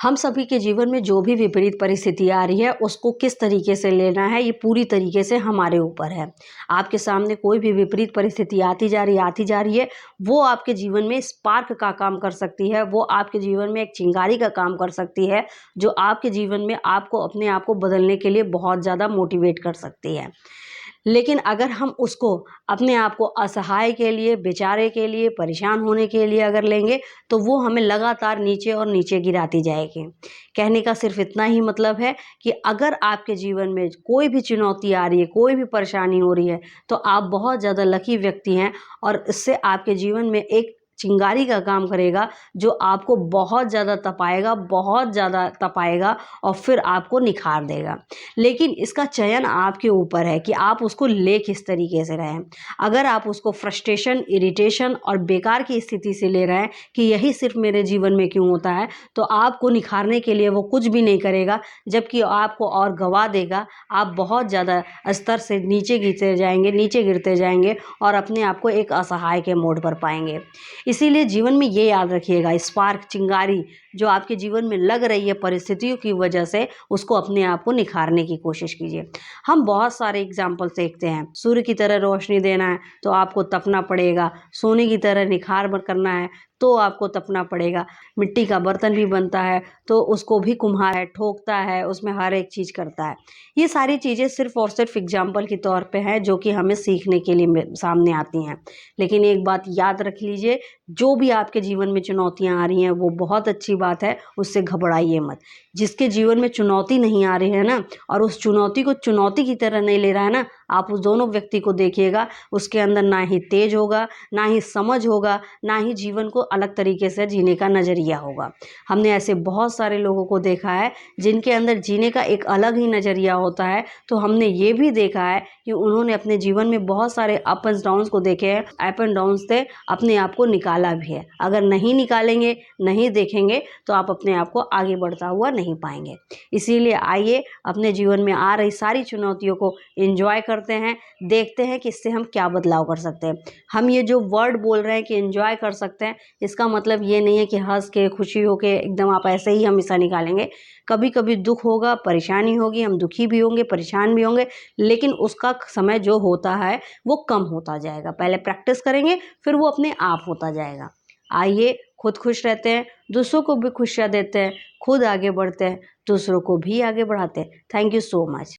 हम सभी के जीवन में जो भी विपरीत परिस्थिति आ रही है उसको किस तरीके से लेना है ये पूरी तरीके से हमारे ऊपर है। आपके सामने कोई भी विपरीत परिस्थिति आती जा रही है, वो आपके जीवन में स्पार्क का काम कर सकती है, वो आपके जीवन में एक चिंगारी का काम कर सकती है, जो आपके जीवन में आपको अपने आप को बदलने के लिए बहुत ज़्यादा मोटिवेट कर सकती है। लेकिन अगर हम उसको अपने आप को असहाय के लिए, बेचारे के लिए, परेशान होने के लिए अगर लेंगे, तो वो हमें लगातार नीचे और नीचे गिराती जाएगी। कहने का सिर्फ़ इतना ही मतलब है कि अगर आपके जीवन में कोई भी चुनौती आ रही है, कोई भी परेशानी हो रही है, तो आप बहुत ज़्यादा लकी व्यक्ति हैं और इससे आपके जीवन में एक चिंगारी का काम करेगा, जो आपको बहुत ज़्यादा तपाएगा, बहुत ज़्यादा तपाएगा और फिर आपको निखार देगा। लेकिन इसका चयन आपके ऊपर है कि आप उसको ले किस तरीके से रहे हैं। अगर आप उसको फ्रस्ट्रेशन, इरिटेशन और बेकार की स्थिति से ले रहे हैं कि यही सिर्फ़ मेरे जीवन में क्यों होता है, तो आपको निखारने के लिए वो कुछ भी नहीं करेगा, जबकि आपको और गँवा देगा। आप बहुत ज़्यादा स्तर से नीचे गिरते जाएँगे और अपने आप को एक असहाय के मोड़ पर पाएँगे। इसीलिए जीवन में ये याद रखिएगा, स्पार्क, चिंगारी जो आपके जीवन में लग रही है परिस्थितियों की वजह से, उसको अपने आप को निखारने की कोशिश कीजिए। हम बहुत सारे एग्जाम्पल्स देखते हैं। सूर्य की तरह रोशनी देना है तो आपको तपना पड़ेगा, सोने की तरह निखार करना है तो आपको तपना पड़ेगा। मिट्टी का बर्तन भी बनता है तो उसको भी कुम्हार है, ठोकता है, उसमें हर एक चीज़ करता है। ये सारी चीज़ें सिर्फ़ और सिर्फ एग्जाम्पल के तौर पे हैं, जो कि हमें सीखने के लिए सामने आती हैं। लेकिन एक बात याद रख लीजिए, जो भी आपके जीवन में चुनौतियाँ आ रही हैं वो बहुत अच्छी बात है, उससे घबराइए मत। जिसके जीवन में चुनौती नहीं आ रही है ना, और उस चुनौती को चुनौती की तरह नहीं ले रहा है ना, आप उस दोनों व्यक्ति को देखिएगा, उसके अंदर ना ही तेज होगा, ना ही समझ होगा, ना ही जीवन को अलग तरीके से जीने का नज़रिया होगा। हमने ऐसे बहुत सारे लोगों को देखा है जिनके अंदर जीने का एक अलग ही नज़रिया होता है। तो हमने ये भी देखा है कि उन्होंने अपने जीवन में बहुत सारे अप एंड डाउन्स को देखे हैं, अप एंड डाउन से अपने आप को निकाला भी है। अगर नहीं निकालेंगे, नहीं देखेंगे, तो आप अपने आप को आगे बढ़ता हुआ नहीं पाएंगे। इसीलिए आइए अपने जीवन में आ रही सारी चुनौतियों को एंजॉय करते हैं, देखते हैं कि इससे हम क्या बदलाव कर सकते हैं। हम ये जो वर्ड बोल रहे हैं कि एंजॉय कर सकते हैं, इसका मतलब ये नहीं है कि हंस के, खुशी हो के एकदम आप ऐसे ही हमेशा निकालेंगे। कभी कभी दुख होगा, परेशानी होगी, हम दुखी भी होंगे, परेशान भी होंगे, लेकिन उसका समय जो होता है वो कम होता जाएगा। पहले प्रैक्टिस करेंगे, फिर वो अपने आप होता जाएगा। आइए खुद खुश रहते हैं, दूसरों को भी खुशियाँ देते हैं, खुद आगे बढ़ते हैं, दूसरों को भी आगे बढ़ाते हैं। Thank you so much.